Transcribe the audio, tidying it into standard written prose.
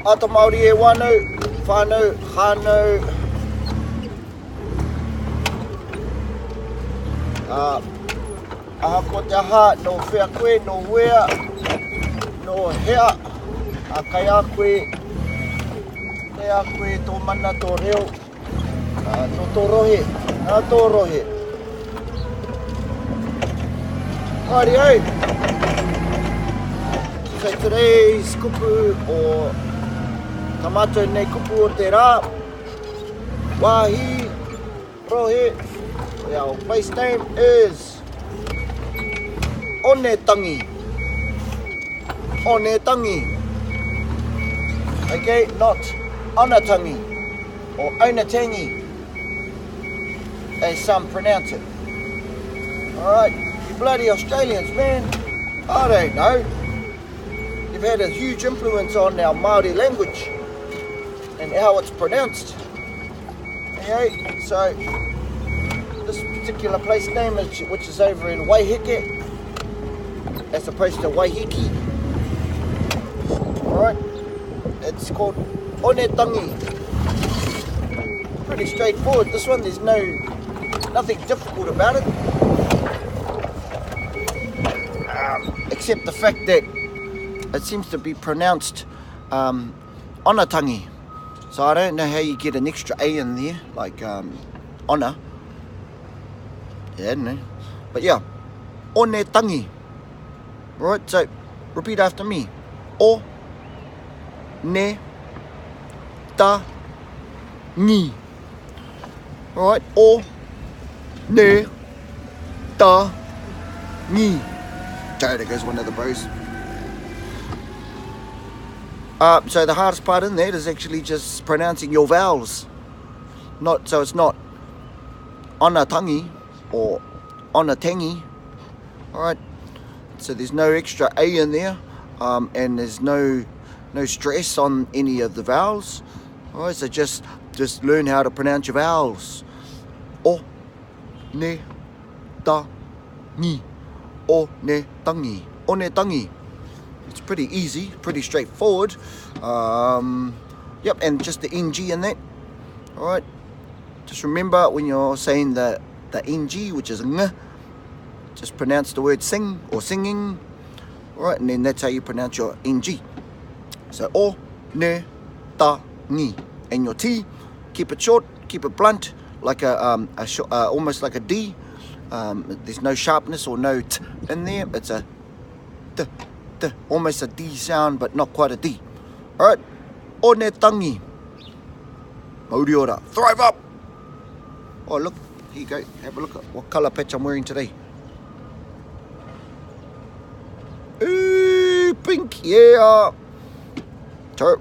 Ata Maori e wānau, whānau, hānau. Aha ko te aha, no whea koe, no wea, no hea. Kai a koe tō mana tō reo. No tō rohe, nā tō rohe. Haere au. So today's kupu or tamato nei kupu o te rā. Wāhi, rohe. Our place name is Onetangi. Onetangi. Okay, not Onetangi or Onetangi, as some pronounce it. Alright, you bloody Australians, man. I don't know. You've had a huge influence on our Maori language and how it's pronounced. Okay, so this particular place name, which is over in Waiheke, as opposed to Waihiki. Alright, it's called Onetangi. Pretty straightforward. This one, there's nothing difficult about it. Except the fact that it seems to be pronounced Onetangi. So I don't know how you get an extra A in there, like Ona. Yeah, I don't know. But yeah, Onetangi. Right, so repeat after me. O ne ta ni. Alright, o ne ta ni. There goes one of the bros. So the hardest part in that is actually just pronouncing your vowels. So it's not Onetangi or Onetangi. Alright, so there's no extra A in there, and there's no stress on any of the vowels. Alright, so just learn how to pronounce your vowels. O ne ta ni. O ne tangi. O ne tangi. It's pretty easy, pretty straightforward. Yep, and just the NG in that. Alright, just remember when you're saying the NG, which is ng, just pronounce the word sing or singing. Alright, and then that's how you pronounce your NG. So o ne ta ni. And your T, keep it short, keep it blunt, like almost like a D. There's no sharpness or no T in there. It's a T. Almost a D sound, but not quite a D. Alright, Onetangi. Mauri ora, thrive up! Oh look, here you go, have a look at what colour patch I'm wearing today. Ooh, pink, yeah! Ciao.